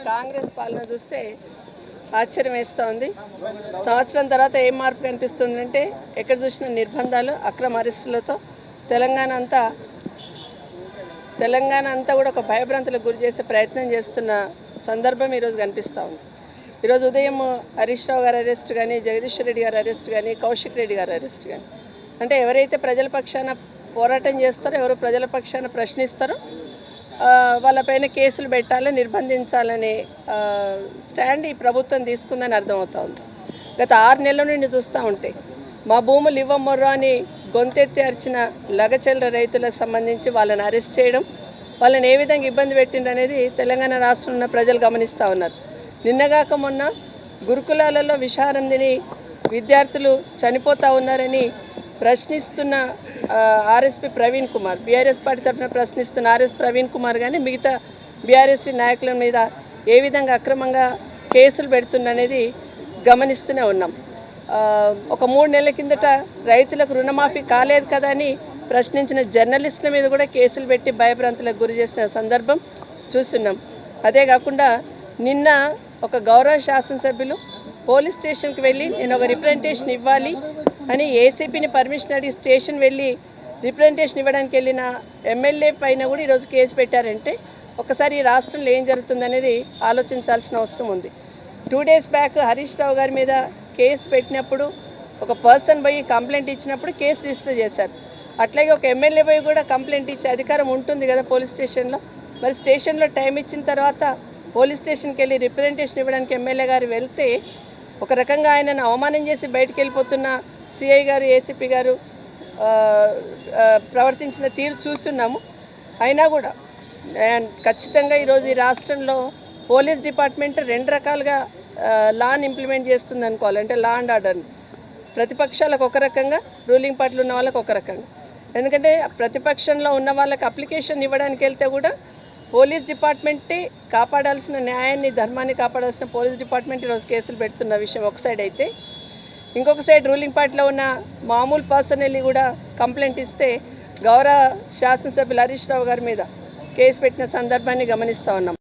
కాంగ్రెస్ పాలన చూస్తే ఆశ్చర్యం వేస్తూ ఉంది. సంవత్సరం తర్వాత ఏం మార్పు కనిపిస్తుందంటే ఎక్కడ చూసిన నిర్బంధాలు, అక్రమ అరెస్టులతో తెలంగాణ అంతా కూడా ఒక భయభ్రాంతులకు గురి చేసే ప్రయత్నం చేస్తున్న సందర్భం ఈరోజు కనిపిస్తూ ఉంది. ఈరోజు ఉదయం హరీష్ రావు గారి అరెస్ట్ కానీ, జగదీశ్వర్ రెడ్డి గారి అరెస్ట్ కానీ, కౌశిక్ రెడ్డి గారి అరెస్ట్ కానీ, అంటే ఎవరైతే ప్రజల పక్షాన పోరాటం చేస్తారో, ఎవరు ప్రజల పక్షాన ప్రశ్నిస్తారో వాళ్ళపైన కేసులు పెట్టాలి, నిర్బంధించాలనే స్టాండ్ ఈ ప్రభుత్వం తీసుకుందని అర్థమవుతా ఉంది. గత 6 నెలల నుండి చూస్తూ ఉంటే మా భూములు ఇవ్వమొర్రా అని గొంతెత్తి అరిచిన లగచెల్ల రైతులకు సంబంధించి వాళ్ళని అరెస్ట్ చేయడం, వాళ్ళని ఏ విధంగా ఇబ్బంది పెట్టింది అనేది తెలంగాణ రాష్ట్రంలో ఉన్న ప్రజలు గమనిస్తూ ఉన్నారు. నిన్నగాక మొన్న గురుకులాలలో విషారం తిని విద్యార్థులు చనిపోతూ ఉన్నారని ప్రశ్నిస్తున్న RSP Praveen Kumar, BRS party తరఫున ప్రశ్నిస్తున్న ప్రవీణ్ కుమార్ కానీ మిగతా బీఆర్ఎస్పీ నాయకుల మీద ఏ విధంగా అక్రమంగా కేసులు పెడుతుందనేది గమనిస్తూనే ఉన్నాం. ఒక 3 నెలల కిందట రైతులకు రుణమాఫీ కాలేదు కదా అని ప్రశ్నించిన జర్నలిస్టుల మీద కూడా కేసులు పెట్టి భయభ్రాంతులకు గురి చేసిన సందర్భం చూస్తున్నాం. అదే కాకుండా నిన్న ఒక గౌరవ శాసనసభ్యులు పోలీస్ స్టేషన్కి వెళ్ళి నేను ఒక రిప్రజెంటేషన్ ఇవ్వాలి అని ఏసీపీని పర్మిషన్ అడిగి స్టేషన్ వెళ్ళి రిప్రజెంటేషన్ ఇవ్వడానికి వెళ్ళిన ఎమ్మెల్యే పైన కూడా ఈరోజు కేసు పెట్టారంటే ఒకసారి ఈ రాష్ట్రంలో ఏం జరుగుతుందనేది ఆలోచించాల్సిన అవసరం ఉంది. 2 డేస్ బ్యాక్ హరీష్ రావు గారి మీద కేసు పెట్టినప్పుడు ఒక పర్సన్ పోయి కంప్లైంట్ ఇచ్చినప్పుడు కేసు రిజిస్టర్ చేశారు. అట్లాగే ఒక ఎమ్మెల్యే పోయి కూడా కంప్లైంట్ ఇచ్చే అధికారం ఉంటుంది కదా పోలీస్ స్టేషన్లో. మరి స్టేషన్లో టైం ఇచ్చిన తర్వాత పోలీస్ స్టేషన్కి వెళ్ళి రిప్రజెంటేషన్ ఇవ్వడానికి ఎమ్మెల్యే గారు వెళ్తే ఒక రకంగా ఆయనను అవమానం చేసి బయటకు వెళ్ళిపోతున్న సిఐ గారు, ఏసీపీ గారు ప్రవర్తించిన తీరు చూస్తున్నాము. అయినా కూడా ఖచ్చితంగా ఈరోజు ఈ రాష్ట్రంలో పోలీస్ డిపార్ట్మెంట్ 2 రకాలుగా లాని ఇంప్లిమెంట్ చేస్తుంది అనుకోవాలి. అంటే లా అండ్ ఆర్డర్ని ప్రతిపక్షాలకు ఒక రకంగా, రూలింగ్ పార్టీలు ఉన్న వాళ్ళకి ఒక రకంగా. ఎందుకంటే ప్రతిపక్షంలో ఉన్న వాళ్ళకి అప్లికేషన్ ఇవ్వడానికి వెళ్తే కూడా పోలీస్ డిపార్ట్మెంటే కాపాడాల్సిన న్యాయాన్ని, ధర్మాన్ని కాపాడాల్సిన పోలీస్ డిపార్ట్మెంట్ ఈరోజు కేసులు పెడుతున్న విషయం ఒక సైడ్ అయితే, ఇంకొక సైడ్ రూలింగ్ పార్టీలో ఉన్న మామూలు పర్సనల్లీ కూడా కంప్లైంట్ ఇస్తే గౌరవ శాసనసభ్యులు హరీష్ రావు గారి మీద కేసు పెట్టిన సందర్భాన్ని గమనిస్తూ ఉన్నాం.